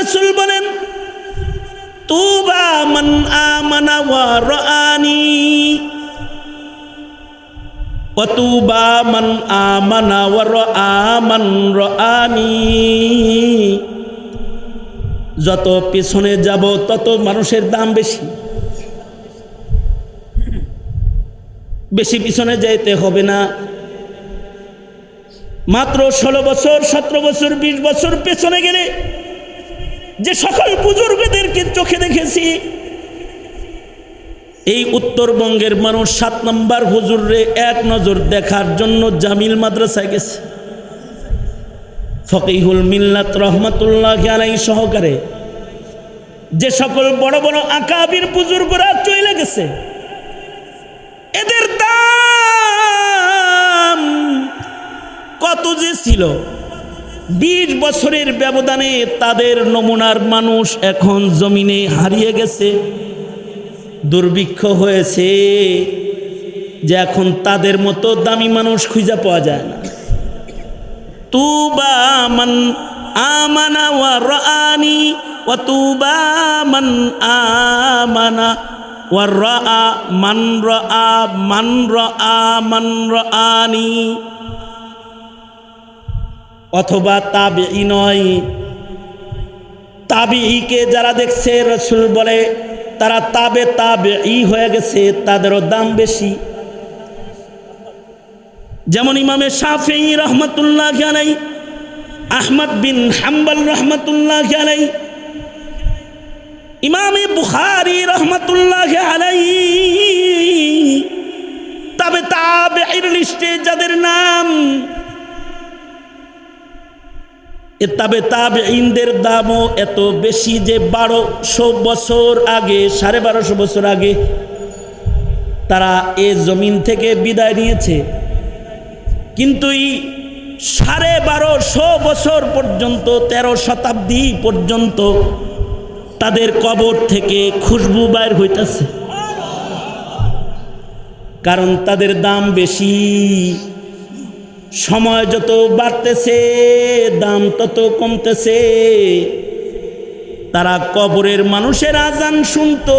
রাসূল বলেন তুবা মান আমানা ওয়া রাআনি ওয়া তুবা মান আমানা ওয়া রাআ মান রাআনি। যত পিছনে যাব তত মানুষের দাম বেশি, বেশি পিছনে যাইতে হবে না। মাত্র 16 বছর 17 বছর 20 বছর পেছনে গেলে যে সকল বুজুর্গদেরকে চোখে দেখেছি, এই উত্তরবঙ্গের মানুষ 7 নম্বর হুজুরে এক নজর দেখার জন্য জামিল মাদ্রাসায় গেছে। ফকিহুল মিল্লাত রহমাতুল্লাহি আলাইহি সহকারে যে সকল বড় বড় আকাবির বুজুর্গরা চলে গেছে, এদের দাম কত যে ছিল। 20 বছরের ব্যবধানে তাদের নমুনার মানুষ এখন জমিনে হারিয়ে গেছে। দুর্ভিক্ষ হয়েছে যে এখন তাদের মতো দামি মানুষ খুঁজে পাওয়া যায় না। তুবা মান আমানা ওয়া রাআনি ওয়া তুবা মান আমানা ওয়া রাআ মান রাআ মান রাআ মান রাআনি। অথবা তাবিঈ নয়, তাবিঈকে যারা দেখছে রাসূল বলে তারা তাবিঈ হয়ে গেছে, তাদেরও দাম বেশি। যেমন ইমামে শাফিঈ রহমাতুল্লাহি আলাইহি, আহমদ বিন হাম্বল রহমাতুল্লাহি আলাইহি, ইমামে বুখারী রহমাতুল্লাহি আলাইহি, তবে তাবিঈর লিস্টে যাদের নাম, তবে তাবিঈনদের দামও এত বেশি যে 1200 বছর আগে, 1250 বছর আগে তারা এ জমিন থেকে বিদায় নিয়েছে, কিন্তু 1250 বছর পর্যন্ত 13 শতাব্দী পর্যন্ত তাদের কবর থেকে খুশবু বাইর হইতেছে। কারণ তাদের দাম বেশি। সময় যত বাড়তেছে দাম তত কমতেছে। তারা কবরের মানুষের আজান শুনতো,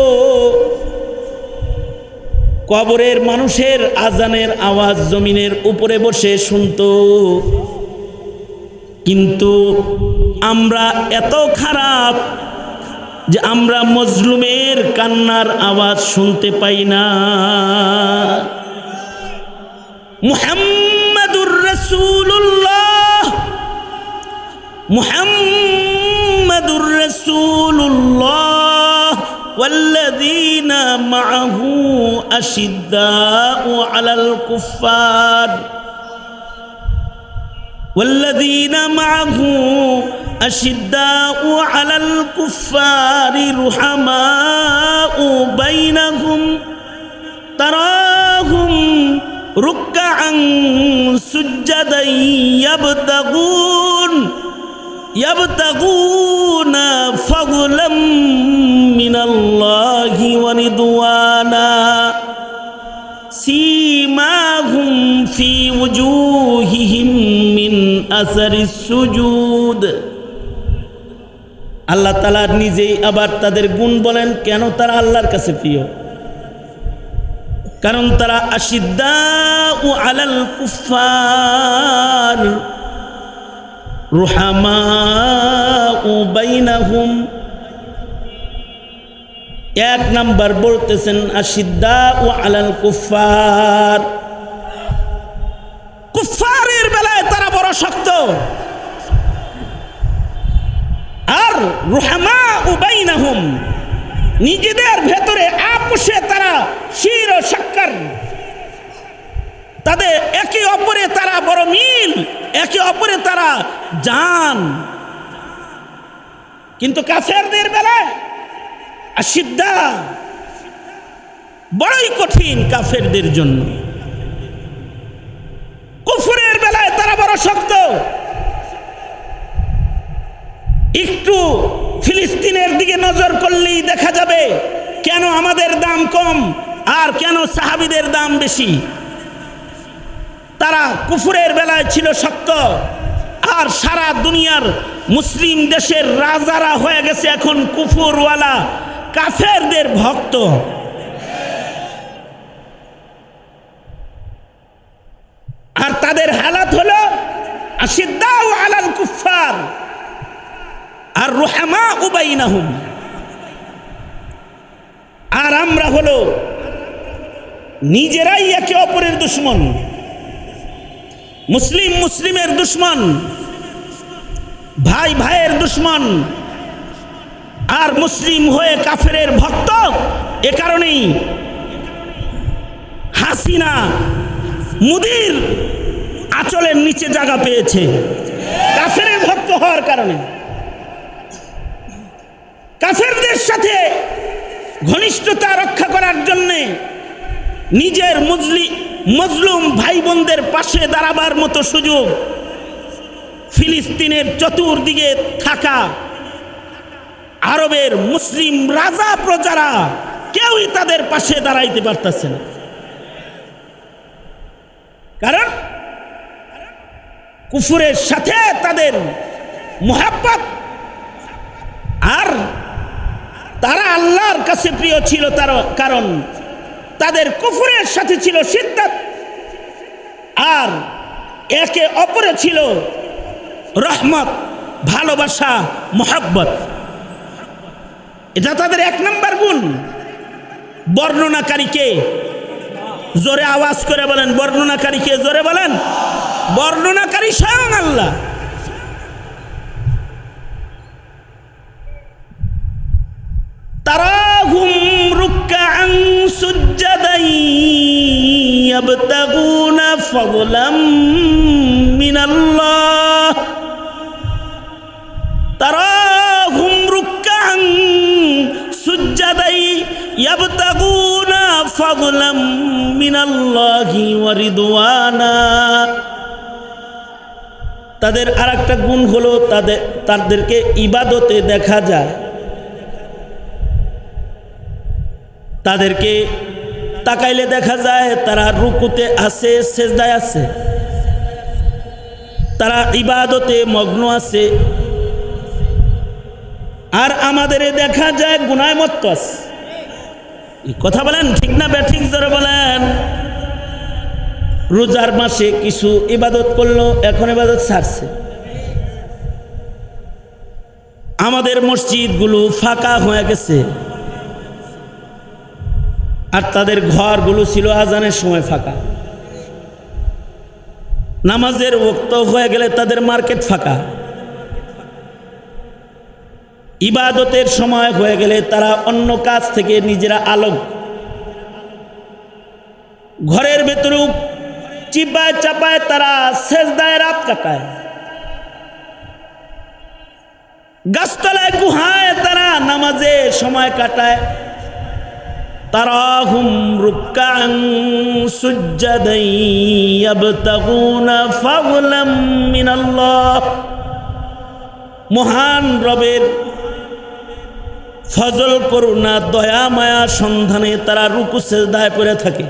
কবরের মানুষের আজানের আওয়াজ জমিনের উপরে বসে শুনতো। কিন্তু আমরা এত খারাপ যে আমরা মজলুমের কান্নার আওয়াজ শুনতে পাই না। মুহাম্মাদুর রাসূলুল্লাহ, মুহাম্মাদুর রাসূলুল্লাহ ওয়াল্লাযীনা মাআহু আশিদ্দাউ আলাল কুফফার ওয়াল্লাযীনা মাআহু আশিদ্দাউ আলাল কুফফারি রুহামাউ বাইনাহুম তারাহুম রুকআন সুজদান ইয়াবতাগুনা ফাদলাম মিনাল্লাহি ওয়া রিদওয়ানা সীমাহুম ফি ওয়ুজুহিহিম মিন আসারিস সুজুদ। আল্লাহ তাআলা নিজেই আবার তাদের গুণ বলেন কেন তারা আল্লাহর কাছে প্রিয়। কারণ তারা আশিদ্দাউ আলাল কুফফার রুহামাউ বাইনাহুম। এক নাম্বার বলতেছেন আশিদ্দাউ আলাল কুফফার, কুফফারের বেলায় তারা বড় শক্ত, আর রুহামাউ বাইনাহুম নিজেদের ভেতরে আপোষে তারা শির ও শক্কর, তাদের একে অপরে তারা বড় মিল, একে অপরে তারা জান। কিন্তু কাফেরদের বেলায় আশিদ্দা বড়ই কঠিন কাফেরদের জন্য। কুফরের বেলায় তারা বড় শক্ত। একটু ফিলিস্তিনের দিকে নজর করলেই দেখা যাবে কেন আমাদের দাম কম আর কেন সাহাবীদের দাম বেশি। তারা কুফরের বেলায় ছিল শক্ত, আর সারা দুনিয়ার মুসলিম দেশের রাজারা হয়ে গেছে এখন কুফরওয়ালা কাফেরদের ভক্ত। আর তাদের হালাত হলো আশিদ্দাউ আলাল কুফার আর রুহামাউ বাইনাহুম। আর আমরা হলো নিজেরাই একে অপরের দুশমন, মুসলিম মুসলিমের দুশমন, ভাই ভাইয়ের দুশমন, আর মুসলিম হয়ে কাফেরের ভক্ত। এ কারণেই হাসিনা মুদির আঁচলের নিচে জায়গা পেয়েছে কাফেরের ভক্ত হওয়ার কারণে। কাফেরদের সাথে ঘনিষ্ঠতা রক্ষা করার জন্যে নিজের মজলুম ভাই বোনদের পাশে দাঁড়াবার মতো সুযোগ ফিলিস্তিনের চতুর্দিকে থাকা আরবের মুসলিম রাজা প্রজারা কেউই তাদের পাশে দাঁড়াইতে পারতেছে না। কারণ কুফরের সাথে তাদের মুহাব্বত, আর তারা আল্লাহর কাছে প্রিয় ছিল তার কারণ তাদের কুফরের সাথে ছিল শিদ্দত, আর একে অপরে ছিল রহমত, ভালোবাসা, মুহাব্বত। এটা তাদের এক নম্বর গুণ। বর্ণনাকারীকে জোরে আওয়াজ করে বলেন, বর্ণনাকারীকে জোরে বলেন। বর্ণনাকারী স্বয়ং আল্লাহ। তারাহুম রুকআন সুজদান ইয়াবতাগুনা ফাদলাম মিনাল্লাহ। তারাহুম রুকআন সুজদান ইয়াবতাগুনা ফাদলাম মিনাল্লাহি ওয়া রিদওয়ানা। তাদের আরেকটা গুণ হলো তাদেরকে ইবাদতে দেখা যায়, তাদেরকে তাকাইলে দেখা যায় তারা রুকুতে আছে, সেজদায় আছে, তারা ইবাদতে মগ্ন আছে। আর আমাদের দেখা যায় গুনায় মত্ত আছে। কথা বলেন ঠিক না ব্যাঠিক জোরে বলেন। রোজার মাসে কিছু ইবাদত করলো, এখন ইবাদত ছাড়ছে। আমাদের মসজিদগুলো ফাঁকা হয়ে গেছে, আর তাদের ঘরগুলো ছিল আজানের সময় ফাঁকা। নামাজের ওয়াক্ত হয়ে গেলে তাদের মার্কেট ফাঁকা। ইবাদতের সময় হয়ে গেলে তারা অন্য কাজ থেকে নিজেরা আলোক। ঘরের ভেতরেও চিপায় চাপায় তারা সেজদায় রাত কাটায়, গাছতলায় গুহায় তারা নামাজে সময় কাটায়। তারাহুম রুকআন সুজদান ইয়াবতাগুনা ফাদলাম মিনাল্লাহ। মহান রবের ফজল করুণা দয়া মায়া সন্ধানে তারা রুকু সেজদায় পড়ে থাকে।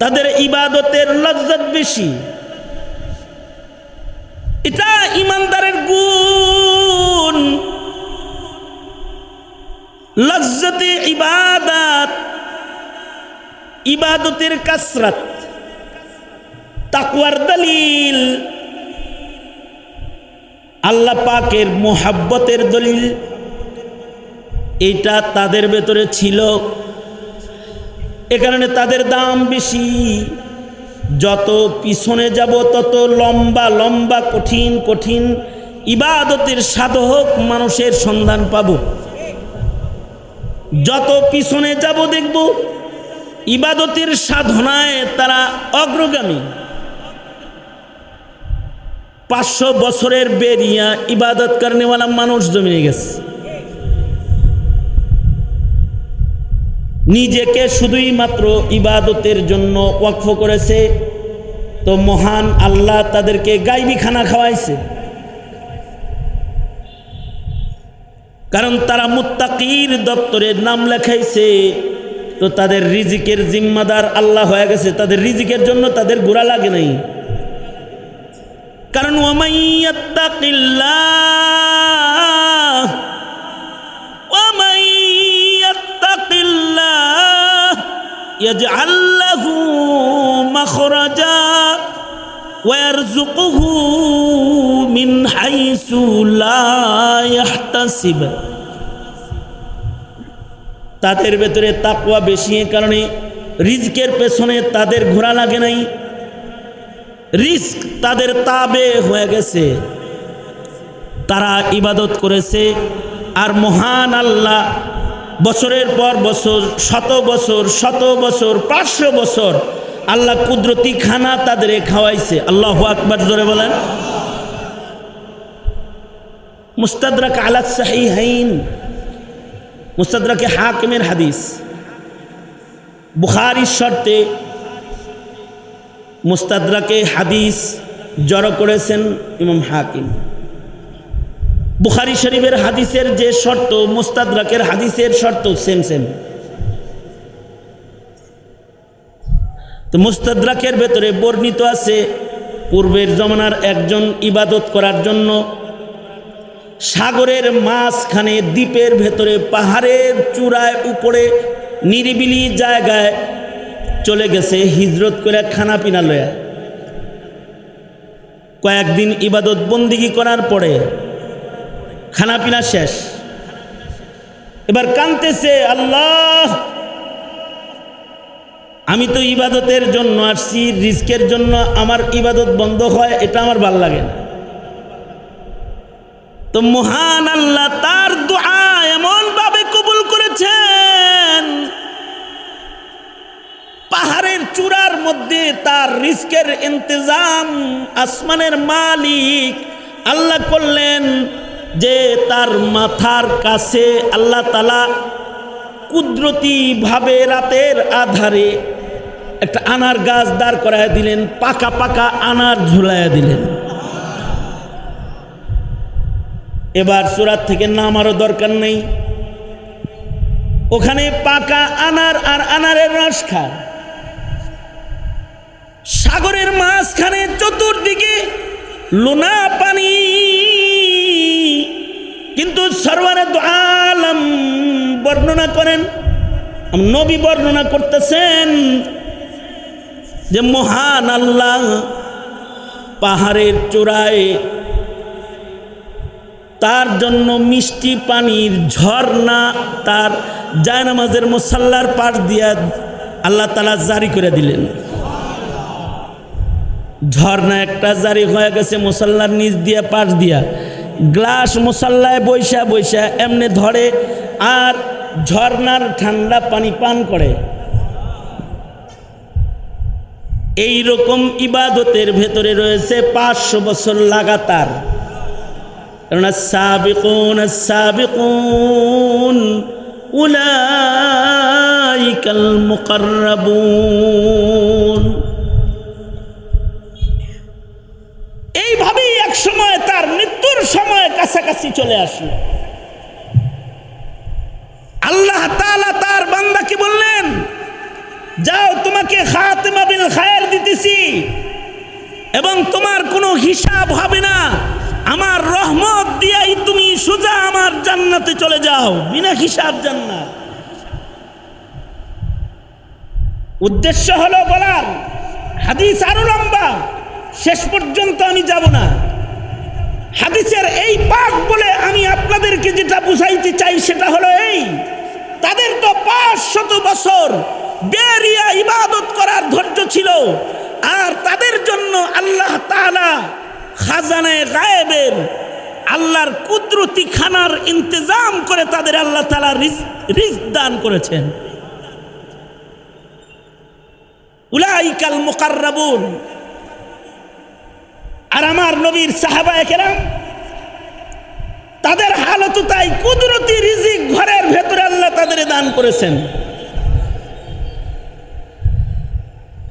তাদের ইবাদতের লজ্জত বেশি। এটা ইমানদারের গুণ। লজ্জতে ইবাদত, ইবাদতের কাসরত তাকওয়ার দলিল, আল্লাহ পাকের মোহাব্বতের দলিল। এটা তাদের ভেতরে ছিল, এ কারণে তাদের দাম বেশি। যত পিছনে যাব তত লম্বা লম্বা কঠিন কঠিন ইবাদতের সাধক মানুষের সন্ধান পাব। যত পিছনে যাব দেখব ইবাদতের সাধনায় তারা অগ্রগামী। 500 বছরের বেরিয়া ইবাদত করনেওয়ালা মানুষ জমিয়ে গেছে। নিজেকে শুধুই মাত্র ইবাদতের জন্য ওয়াকফ করেছে, তো মহান আল্লাহ তাদেরকে গায়বী খানা খাওয়াইছে। কারণ তারা মুত্তাকির দপ্তরে নাম লেখাইছে, তো তাদের রিজিকের জিম্মাদার আল্লাহ হয়ে গেছে। তাদের রিজিকের জন্য তাদের গোড়া লাগে নাই। কারণ ওয়ামান ইয়াত্তাকিল্লাহ ইয়াজআল লাহু মাখরাজা ওয়া ইয়ারযুকুহু মিন হাইসু লা ইয়াহতাসিব। তাদের ভেতরে তাকওয়া বেশি, এ কারণে রিজকের পেছনে তাদের ঘোরা লাগে নাই, রিস্ক তাদের তাবে হয়ে গেছে, তারা ইবাদত করেছে। আর মহান আল্লাহ বছরের পর বছর, শত বছর 500 বছর আল্লাহ কুদরতি খানা তাদের খাওয়াইছে। আল্লাহু আকবার, জোরে বলেন। মুস্তাদরাক আলা সাহিহাইন, মুস্তাদরাকে হাকিমের হাদিস, বুখারীর শর্তে মুস্তাদরাকে হাদিস জড়ো করেছেন ইমাম হাকিম। বুখারী শরীফের হাদিসের যে শর্ত, মুস্তাদরাকের হাদিসের শর্ত সেম। তো মুস্তাদরাকের ভেতরে বর্ণিত আছে, পূর্বের জমানার একজন ইবাদত করার জন্য সাগরের মাঝখানে, দ্বীপের ভেতরে, পাহাড়ের চূড়ায় উপরে নিরিবিলি জায়গায় চলে গেছে হিজরত করে খানা পিনা লয়া। কয়েকদিন ইবাদত বন্দিগি করার পরে খানা পিনা শেষ, এবার কাঁদতেছে, আল্লাহ আমি তো ইবাদতের জন্য আসছি, রিজকের জন্য আমার ইবাদত বন্ধ হয়, এটা আমার ভাল লাগে না। তো মহান আল্লাহ তার দুআ এমন ভাবে কবুল করেছেন, পাহাড়ের চূড়ার মধ্যে তার রিজকের ইন্তজাম আসমানের মালিক আল্লাহ করলেন, যে তার মাথার কাছে আল্লাহ তাআলা কুদরতি ভাবে রাতের আধারে একটা আনার গাছ দাঁড় করায় দিলেন, পাকা পাকা আনার ঝুলাইয়া দিলেন। এবার সূরা থেকে নামারও দরকার নেই, ওখানে পাকা আনার আর আনারের রস খায়। সাগরের মাঝখানে চতুর্দিকে লোনা পানি, কিন্তু সরওয়ারে দু আলম বর্ণনা করেন, নবী বর্ণনা করতেছেন যে মহান আল্লাহ পাহাড়ের চূড়ায় তার জন্য মিষ্টি পানির ঝর্ণা তার জায়নামাজের মুসাল্লার পাশ দিয়া আল্লাহ তাআলা জারি করে দিলেন। ঝর্ণা একটা জারি হয়ে গেছে মুসাল্লার নিচ দিয়া, পাশ দিয়া, গ্লাস মুসাল্লায় বৈশা বৈশা এমনি ধরে আর ঝর্ণার ঠান্ডা পানি পান করে। এই রকম ইবাদতের ভেতরে রয়েছে 500 বছর লাগাতার। কারণ সাবিকুন সাবিকুন উলাইকাল মুকাররাবুন। এইভাবেই এক সময় তার মৃত্যুর সময় কাছাকাছি চলে আসলো। আল্লাহ তাআলা তার বান্দাকে বললেন, যাও তোমাকে খাতিমা বিল খায়ের দিতেছি এবং তোমার কোনো হিসাব হবে না, আমার রহমত দিয়াই তুমি সোজা আমার জান্নাতে চলে যাও, বিনা হিসাব জান্নাত। উদ্দেশ্য হলো বলার, হাদিস আরো লম্বা, শেষ পর্যন্ত আমি যাব না। হাদিসের এই পাঠ বলে আমি আপনাদেরকে যেটা বুঝাইতে চাই সেটা হলো এই, তাদের তো 500 বছর বেরিয়া ইবাদত করার ধৈর্য ছিল, আর তাদের জন্য আল্লাহ তাআলা খাজানায়ে গায়েবের আল্লাহর কুদরতি খানার ইন্তজাম করে তাদের আল্লাহ তাআলা রিজক দান করেছেন। উলাইকাল মুকাররাবুন। আর আমার নবীর সাহাবায়ে কেরাম তাদের হালত তাই, কুদরতি রিজিক ঘরের ভেতরে আল্লাহ তাদের দান করেছেন,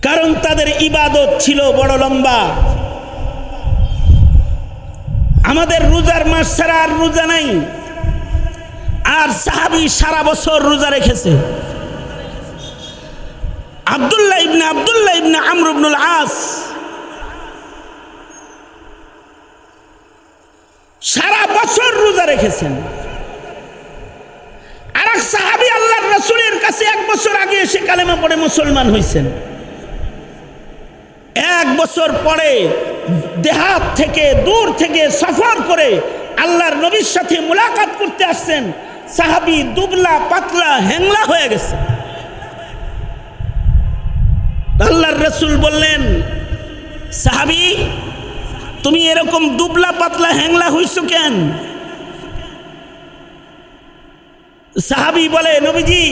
কারণ তাদের ইবাদত ছিল বড় লম্বা। আমাদের রোজার মাস ছাড়া আর রোজা নাই, আর সাহাবী সারা বছর রোজা রেখেছে। আব্দুল্লাহ ইবনে আমর ইবনুল আস সারা বছর রোজা রেখেছেন। আর এক সাহাবী আল্লাহর রাসূলের কাছে 1 বছর আগে এসে কালেমা পড়ে মুসলমান হয়েছেন। 1 বছর পরে দেহাত থেকে দূর থেকে সফর করে আল্লাহর নবীর সাথে মুলাকাত করতে আসছেন। সাহাবী দুবলা পাতলা হ্যাংলা হয়ে গেছে। আল্লাহর রাসূল বললেন, সাহাবী তুমি এরকম দুবলা পাতলা হ্যাংলা হইছো কেন? সাহাবী বলে, নবীজি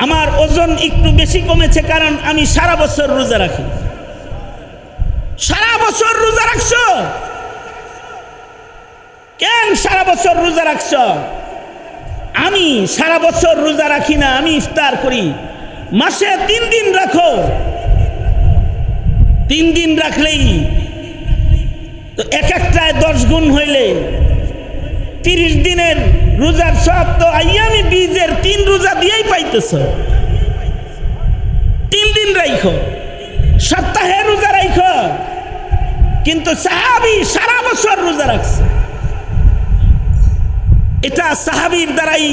আমার ওজন একটু বেশি কমেছে, কারণ আমি সারা বছর রোজা রাখি। সারা বছর রোজা রাখছো কেন? সারা বছর রোজা রাখছো? আমি সারা বছর রোজা রাখি না, আমি ইফতার করি। মাসে 3 দিন রাখো, 3 দিন রাখলেই তো এক একটায় 10 গুণ হইলে 30 দিনের রোজার সব তো আইয়ামি বীজের 3 রোজা দিয়েই পাইতেছ। 3 দিন রাখো, সপ্তাহে রোজা রাখো। কিন্তু সাহাবী সারা বছর রোজা রাখছে। এটা সাহাবীর দ্বারাই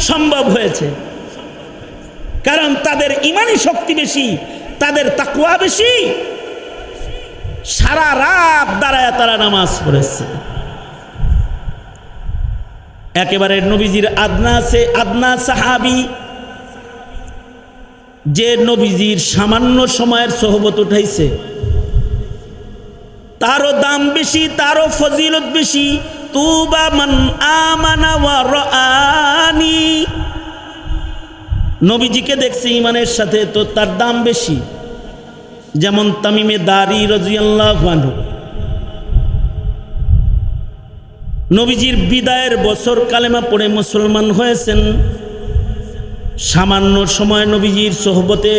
সম্ভব হয়েছে, কারণ তাদের ইমানি শক্তি বেশি, তাদের তাকওয়া বেশি। সারা রাত দাঁড়ায় তারা নামাজ পড়েছে। একেবারে নবীজির আদনা সাহাবী, যে নবীজির সামান্য সময়ের সোহবত উঠাইছে, তারও দাম বেশি, তারও ফজিলত বেশি। তুবা মান আমানা ওয়া রাআনি, নবীজিকে দেখছে ইমানের সাথে, তো তার দাম বেশি। যেমন তামিমে দারি রাদিয়াল্লাহু আনহু, নবীজির বিদায়ের বছর কালেমা পড়ে মুসলমান হয়েছেন। সামান্য সময় নবীজির সোহবতে,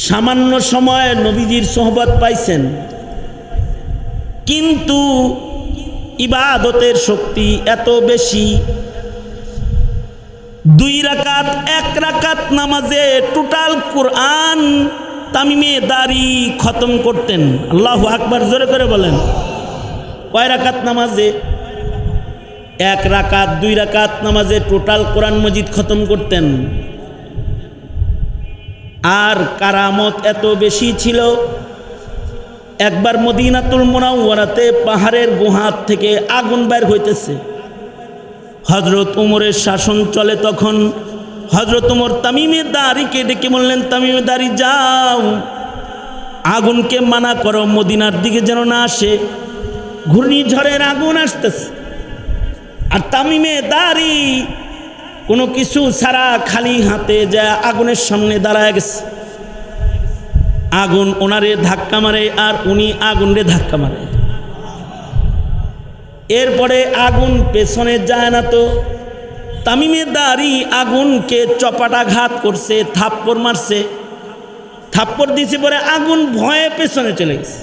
সামান্য সময় নবীজির সোহবত পাইছেন, কিন্তু ইবাদতের শক্তি এত বেশি। 2 রাকাত 1 রাকাত নামাজে টোটাল কোরআন তামিমে দারি খতম করতেন। আল্লাহু আকবার, জোরে করে বলেন। কয় রাকাত নামাজে? 1 রাকাত 2 রাকাত নামাজে টোটাল কোরআন মজিদ খতম করতেন। আর কারামত এত বেশি ছিল, একবার মদিনাতুল মুনাওয়ারাতে পাহাড়ের গুহাত থেকে আগুন বের হইতেছে। হযরত ওমরের শাসন চলে তখন। হযরত ওমর তামিমে দারিকে ডেকে বললেন, তামিমে দারি যাও, আগুনকে মানা করো মদিনার দিকে যেন না আসে, ঘূর্ণিঝড়ের আগুন আসতেছে। আর তামিমে দারি কোনো কিছু ছাড়া খালি হাতে যা আগুনের সামনে দাঁড়ায় গেছে। আগুন ওনারে ধাক্কা মারে আর উনি আগুনরে ধাক্কা মারে। এরপরে আগুন পেছনে যায় না, তো তামিমে দারি আগুনকে চপাটাঘাত করছে, থাপ্পড় মারছে। থাপ্পড় দিয়েছে পরে আগুন ভয়ে পেছনে চলে গেছে।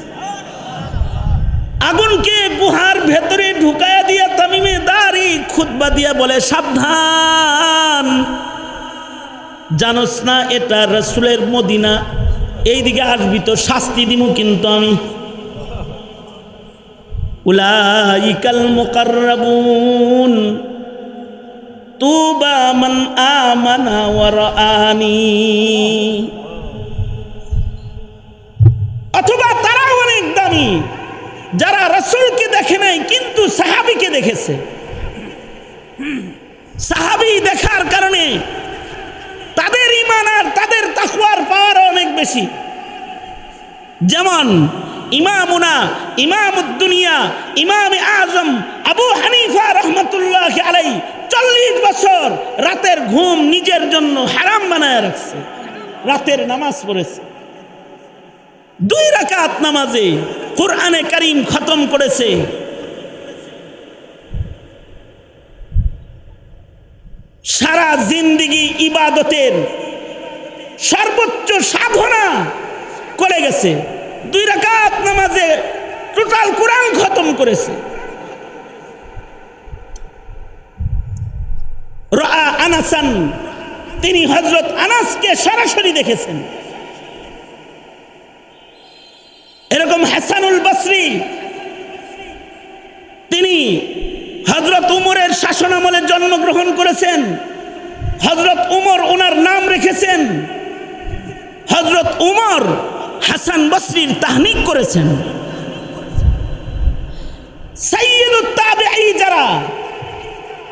আগুনকে গুহার ভেতরে ঢুকায়া দিয়া তামিমে দারি খুতবা দিয়া বলে, সাবধান, জানোস না এটা রাসূলের মদিনা, এইদিকে আসবি তো শাস্তি দিমু কিন্তু আমি। উলাইকাল মুকাররাবুন তুবা মান আমানা ওয়া রাআনি। অথবা তারা অনেক দামি, যারা রাসূলকে দেখে নাই কিন্তু সাহাবীকে দেখেছে। সাহাবী দেখার কারণে তাদের ঈমান আর তাদের তাকওয়ার পাওয়ার অনেক বেশি। যেমন ইমামুনা ইমামুদ দুনিয়া ইমামে আজম আবু হানিফা রাহমাতুল্লাহি আলাইহি 40 বছর রাতের ঘুম নিজের জন্য হারাম বানায় রাখছে, রাতের নামাজ পড়েছে। 2 রাকাত নামাজে কোরআনে কারীম খতম করেছে। সারা জিন্দেগি ইবাদতের সর্বোচ্চ সাধনা করে গেছে। 2 রাকাত নামাজে টোটাল কোরআন খতম করেছে। রাআ আনাসান, তিনি হযরত আনাসকে সরাসরি দেখেছেন। এরকম হাসানুল বসরি উমরের শাসনামলে জন্মগ্রহণ করেছেন। হযরত উমর ওনার নাম রেখেছেন। হযরত উমর হাসান বসরির তাহনিক করেছেন। সাইয়্যিদুত তাবিঈ যারা,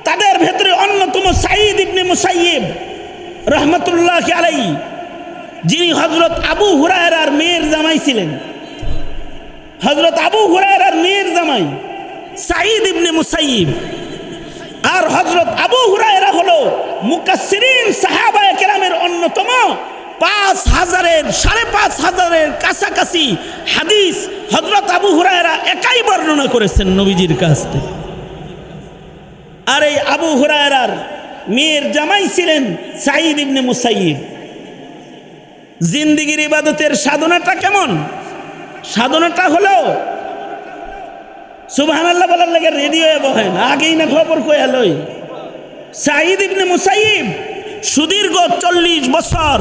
তাদের ভেতরে অন্যতম সাঈদ ইবনে মুসাইয়্যিব রাহমাতুল্লাহি আলাইহি, যিনি হযরত আবু হুরায়রার মেয়ের জামাই ছিলেন। হযরত আবু হুরায়রার মেয়ের জামাই সাঈদ ইবনে মুসাইয়্যিব। আর হযরত আবু হুরায়রা হলো মুকাসসিরিন সাহাবায়ে কেরামের অন্যতম। ৫,০০০-এর ৫,৫০০-এর কাছাকাছি হাদিস হযরত আবু হুরায়রা একাই বর্ণনা করেছেন নবীজির কাছ থেকে। আর এই আবু হুরায়রার মেয়ের জামাই ছিলেন সাঈদ ইবনে মুসাইয়্যিব। জিন্দেগির ইবাদতের সাধনাটা কেমন? সাধনাটা হলো সুবহানাল্লাহ বলার লাগে রেডিওয়ে বহেন, আগেই না খবর কইয়া লই। সাঈদ ইবনে মুসাইয়্যিব সুদীর্ঘ ৪০ বছর,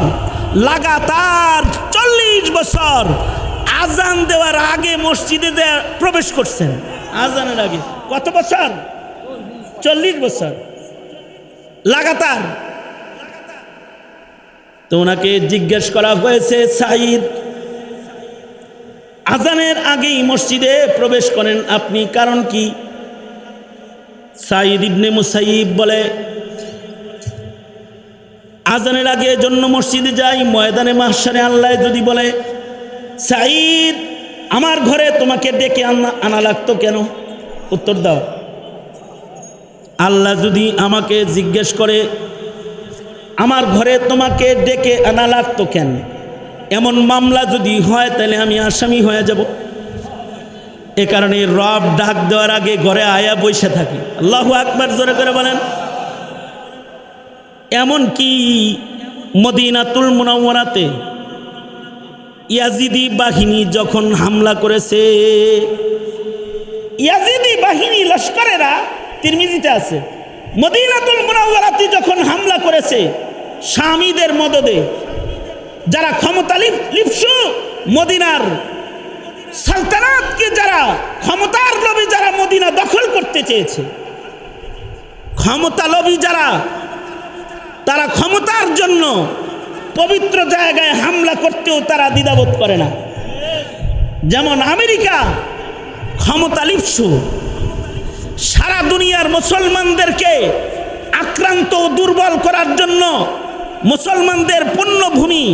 লাগাতার ৪০ বছর আজান দেওয়ার আগে মসজিদে প্রবেশ করছেন। আজানের আগে কত বছর? ৪০ বছর লাগাতার। তো ওনাকে জিজ্ঞেস করা হয়েছে, সাঈদ, আজানের আগেই মসজিদে প্রবেশ করেন আপনি, কারণ কি? সাঈদ ইবনে মুসাইয়্যিব বলে, আজানের আগে জন্য মসজিদে যাই, ময়দানে মাহশারে আল্লাহ যদি বলে, সাঈদ আমার ঘরে তোমাকে ডেকে আনা লাগতো কেন? উত্তর দাও। আল্লাহ যদি আমাকে জিজ্ঞেস করে আমার ঘরে তোমাকে ডেকে আনা লাগতো কেন, এমন মামলা যদি হয় তাহলে আমি আসামি হয়ে যাব। এ কারণে রব ডাক দেওয়ার আগে ঘরে আয়া বসে থাকি। আল্লাহু আকবার, জোরে করে বলেন। এমন কি মদিনাতুল মুনাওয়ারাতে ইয়াজিদি বাহিনী যখন হামলা করেছে, ইয়াজিদি বাহিনী লস্করেরা, তিরমিজিতে আছে, মদিনাতুল মুনাওয়ারাতে যখন হামলা করেছে শামীদের মদদে, যারা ক্ষমতা লিপ্সু, মদিনার সালতানাতকে যারা ক্ষমতার লোভী, যারা মদিনা দখল করতে চেয়েছে, ক্ষমতা লোভী যারা, তারা ক্ষমতার জন্য পবিত্র জায়গায় হামলা করতেও তারা দ্বিধাবোধ করে না। যেমন আমেরিকা ক্ষমতা লিপ্সু, সারা দুনিয়ার মুসলমানদেরকে আক্রান্ত ও দুর্বল করার জন্য, মুসলমানদের পুণ্যভূমি,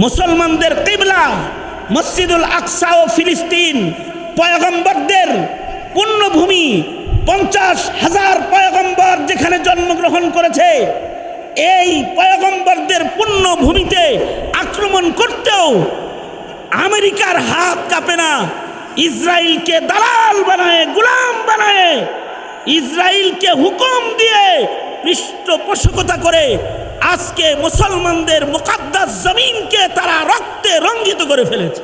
মুসলমানদের কিবলা মসজিদুল আকসা ও ফিলিস্তিন, পয়গম্বরদের পুণ্যভূমি, 50,000 পয়গম্বর যেখানে জন্মগ্রহণ করেছে, এই পয়গম্বরদের পুণ্যভূমিতে আক্রমণ করতেও আমেরিকার হাত কাঁপে না। ইসরায়েলকে দালাল বানায়, গোলাম বানায়, ইসরায়েলকে হুকুম দিয়ে পৃষ্ঠপোষকতা করে আজকে মুসলমানদের মুকাদ্দাস জমিনকে তারা রক্তে রঞ্জিত করে ফেলেছে,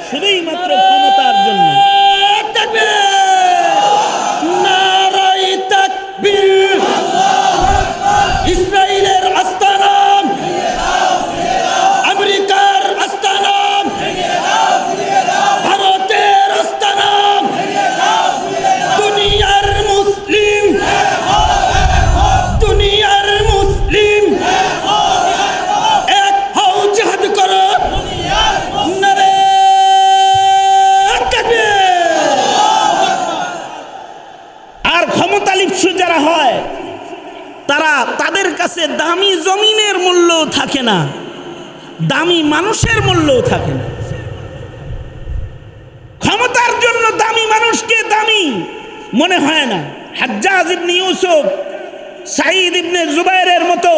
শুধুই মাত্র ক্ষমতার জন্য। নারায়ে তাকবীর। ইসরায়েলের আস্তানা, আমেরিকার আস্তানা, ভারতের আস্তানা, দুনিয়ার মুসলিম, দুনিয়ার মুসলিম এক হও, জিহাদ করো। আর ক্ষমতা লিপ্সু যারা হয়, তারা, তাদের কাছে দামি জমিনের মূল্য থাকে না, দামি মানুষের মূল্য থাকে না। ক্ষমতার জন্য দামি মানুষকে দামি মনে হয় না। হাজ্জাজ ইবনে ইউসুফ সাঈদ ইবনে জুবাইরের মতো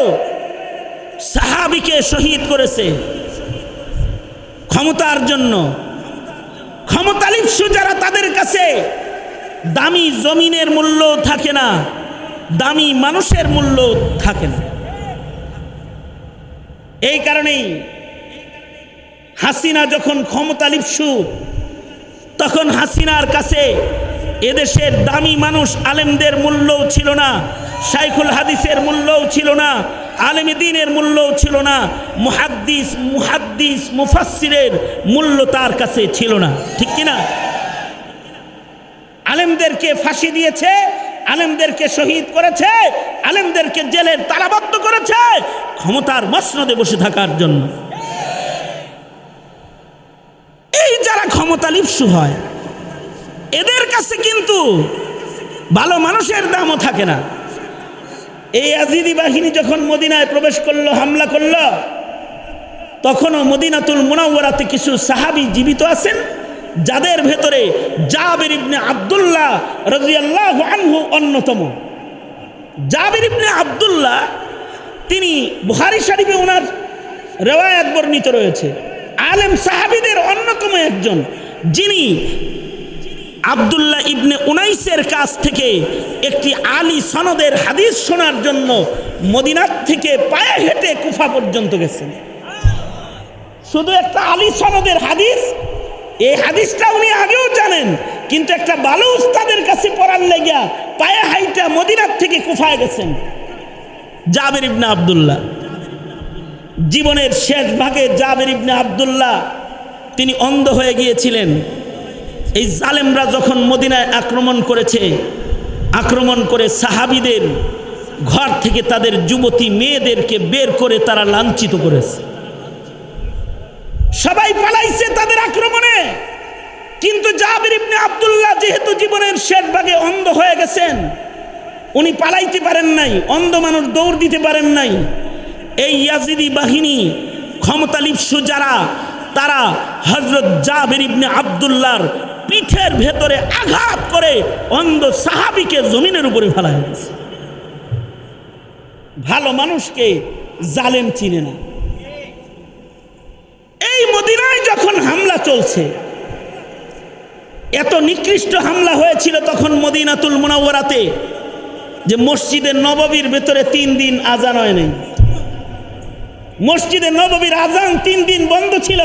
সাহাবীকে শহীদ করেছে ক্ষমতার জন্য। ক্ষমতা লিপ্সু যারা, তাদের কাছে দামি জমিনের মূল্য থাকে না, দামি মানুষের মূল্য থাকে না। এই কারণেই হাসিনা যখন ক্ষমতা লিপ্সু, তখন হাসিনার কাছে এদেশের দামি মানুষ আলেমদের মূল্যও ছিল না, শাইখুল হাদিসের মূল্যও ছিল না, আলেমে দ্বীনের মূল্যও ছিল না, মুহাদ্দিস মুফাসসিরের মূল্য তার কাছে ছিল না, ঠিক কিনা? আলেমদেরকে ফাঁসি দিয়েছে, আলেমদেরকে শহীদ করেছে, আলেমদেরকে জেলের তালাবদ্ধ করেছে ক্ষমতার মসনদে বসে থাকার জন্য। এই যারা ক্ষমতা লিপ্সু হয় এদের কাছে কিন্তু ভালো মানুষের দামও থাকে না। এই ইয়াজিদি বাহিনী যখন মদিনায় প্রবেশ করলো, হামলা করলো, তখনও মদিনাতুল মুনাওয়ারাতে কিছু সাহাবী জীবিত আছেন, যাদের ভেতরে জাবির ইবনে আব্দুল্লাহ রাদিয়াল্লাহু আনহু অন্যতম। জাবির ইবনে আব্দুল্লাহ তিনি বুখারী শরীফে ওনার রিওয়ায়াত বর্ণিত রয়েছে, আলেম সাহাবীদের অন্যতম একজন, যিনি আব্দুল্লাহ ইবনে উনাইসের কাছ থেকে একটি আলী সনদের হাদিস শোনার জন্য মদিনার থেকে পায়ে হেঁটে কুফা পর্যন্ত গেছেন। শুধু একটা আলী সনদের হাদিস, এই হাদিসটা উনি আগেও জানেন, কিন্তু একটা ভালো উস্তাদের কাছে পড়ার লেগিয়া পায়ে হাইটা মদিনার থেকে কুফায় গেছেন জাবির ইবনে আব্দুল্লাহ। জীবনের শেষ ভাগে জাবির ইবনে আব্দুল্লাহ তিনি অন্ধ হয়ে গিয়েছিলেন। এই জালেমরা যখন মদিনায় আক্রমণ করেছে, আক্রমণ করে সাহাবীদের ঘর থেকে তাদের যুবতী মেয়েদেরকে বের করে তারা লাঞ্ছিত করেছে। সবাই পালাইছে তাদের আক্রমণে, কিন্তু জাবির ইবনে আব্দুল্লাহ যেহেতু জীবনের শেষ ভাগে অন্ধ হয়ে গেছেন, উনি পালাইতে পারেন নাই, অন্ধ মানুষ দৌড় দিতে পারেন নাই। এই ইয়াজিদি বাহিনী ক্ষমতা লিপ্সু যারা, তারা হযরত জাবির ইবনে আব্দুল্লাহর পিঠের ভেতরে আঘাত করে অন্ধ সাহাবীকে জমিনের উপরে ফেলা হয়েছে। ভালো মানুষকে জালেম চিনে না। এই মদিনায় যখন হামলা চলছে, এত নিকৃষ্ট হামলা হয়েছিল তখন মদিনাতুল মুনাওয়ারাতে, যে মসজিদে নববীর ভেতরে 3 দিন আজান হয় নাই। মসজিদে নববীর আজান 3 দিন বন্ধ ছিল।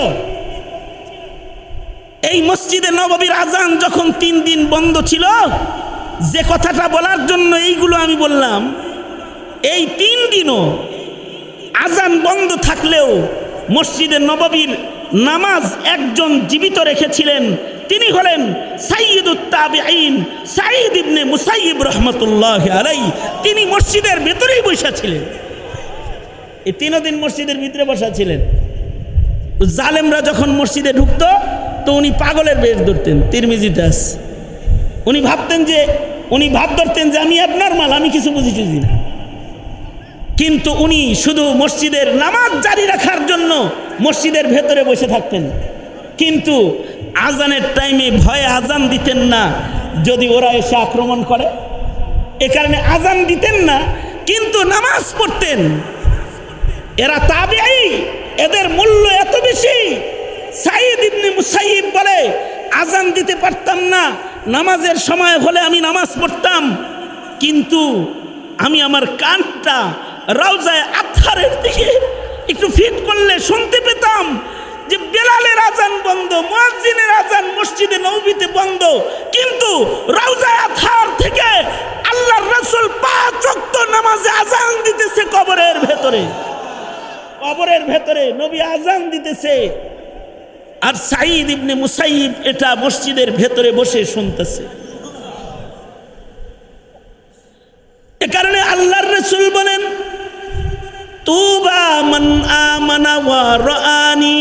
এই মসজিদে নববীর আজান যখন 3 দিন বন্ধ ছিল, যে কথাটা বলার জন্য এইগুলো আমি বললাম, এই 3 দিনও আজান বন্ধ থাকলেও মসজিদে নববীর নামাজ একজন জীবিত রেখেছিলেন, তিনি হলেন সাইয়্যিদুত তাবিঈন সাঈদ ইবনে মুসাইয়্যিব রাহমাতুল্লাহি আলাইহি। তিনি মসজিদের ভেতরেই বসা ছিলেন, এই 3 দিন মসজিদের ভিতরে বসা ছিলেন। জালেমরা যখন মসজিদে ঢুকতো তো উনি পাগলের বেশ ধরতেন, তিরমিজিতে আছে। উনি ভাব ধরতেন যে আমি অ্যাবনরমাল, আমি কিছু বুঝি না, কিন্তু উনি শুধু মসজিদের নামাজ জারি রাখার জন্য মসজিদের ভেতরে বসে থাকতেন। কিন্তু আজানের টাইমে ভয়ে আজান দিতেন না, যদি ওরা এসে আক্রমণ করে, এ কারণে আজান দিতেন না, কিন্তু নামাজ পড়তেন। এরা তাবিঈ, এদের মূল্য এত বেশি। সাঈদ ইবনে মুসাইয়্যিব বলে, আজান দিতে পারতাম না, নামাজের সময় হলে আমি নামাজ পড়তাম, কিন্তু আমি আমার কানটা রাউজায়ে আতহারের দিকে একটু ফিট করলে শুনতে পেতাম যে বেলালের আজান বন্ধ, মুয়াজ্জিনের আজান মসজিদে নববীতে বন্ধ, কিন্তু রাউজায়ে আতহার থেকে আল্লাহর রাসূল 5 ওয়াক্ত নামাজে আজান দিতেছে কবরের ভেতরে। কবরের ভেতরে নবী আজান দিতেছে, আর সাঈদ ইবনে মুসাইয়্যিব এটা মসজিদের ভেতরে বসে শুনতেছে। এ কারণে আল্লাহর রাসূল বলেন, তুবা মান আমানা ওয়া রাআনি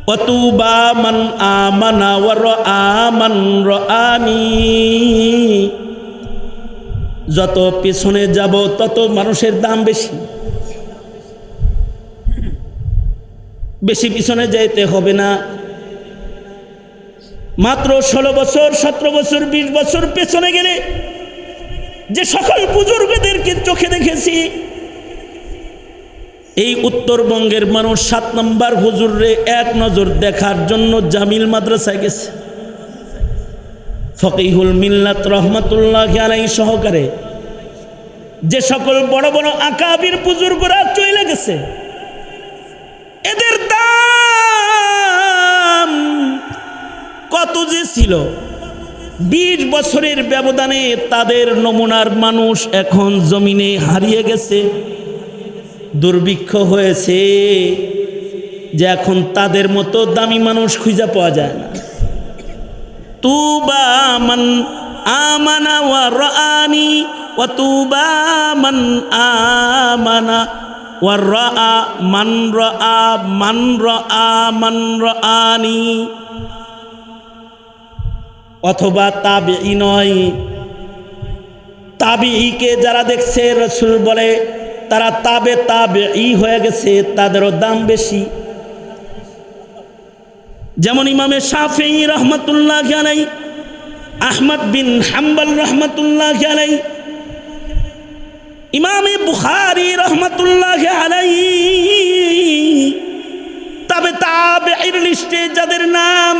ওয়া তুবা মান আমানা ওয়া রাআ মান রাআনি। যত পিছনে যাব তত মানুষের দাম বেশি, বেশি পিছনে যাইতে হবে না। মাত্র 16 বছর 17 বছর 20 বছর পেছনে গেলে যে সকল বুজুর্গদেরকে চোখে দেখেছি, এই উত্তরবঙ্গের মানুষ 7 নম্বর হুজুরে এক নজর দেখার জন্য জামিল মাদ্রাসায় গেছে। ফকিহুল মিল্লাত রহমাতুল্লাহি আলাইহি সহকারে যে সকল বড় বড় আকাবির বুজুর্গরা চলে গেছে, এদের দাম কত যে ছিল। 20 বছরের ব্যবধানে তাদের নমুনার মানুষ এখন জমিনে হারিয়ে গেছে। দুর্ভিক্ষ হয়েছে যে এখন তাদের মতো দামি মানুষ খুঁজে পাওয়া যায় না। তুবা মান আমানা ওয়া রাআনি ওয়া তুবা মান আমানা ওয়া রাআ মান রাআ মান রাআ মান রাআনি। অথবা তাবিঈ নয়, তাবিঈকে যারা দেখছে রাসূল বলে তারা তাবিঈ হয়ে গেছে, তাদেরও দাম বেশি। যেমন ইমামে শাফিঈ রহমাতুল্লাহি আলাইহি, আহমদ বিন হাম্বল রহমাতুল্লাহি আলাইহি, ইমামে বুখারী রহমাতুল্লাহি আলাইহি, তবে তাবিঈর লিস্টে যাদের নাম,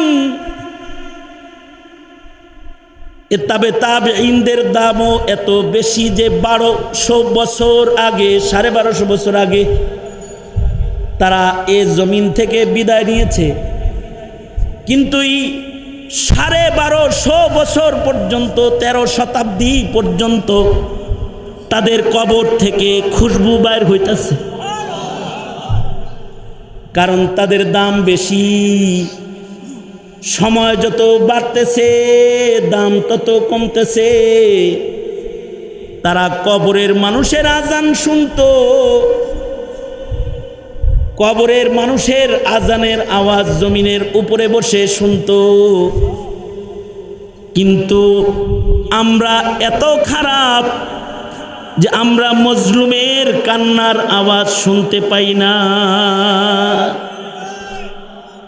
তবে তাবিঈনদের দামও এত বেশি যে 1200 বছর আগে, 1250 বছর আগে তারা এ জমিন থেকে বিদায় নিয়েছে, কিন্তু 1250 বছর পর্যন্ত, 13 শতাব্দী পর্যন্ত তাদের কবর থেকে খুশবু বাইর হইতেছে, কারণ তাদের দাম বেশি। সময় যত বাড়তেছে দাম তত কমতেছে। তারা কবরের মানুষের আজান শুনতো, কবরের মানুষের আজানের আওয়াজ জমিনের উপরে বসে শুনতো, কিন্তু আমরা এত খারাপ যে আমরা মজলুমের কান্নার আওয়াজ শুনতে পাই না।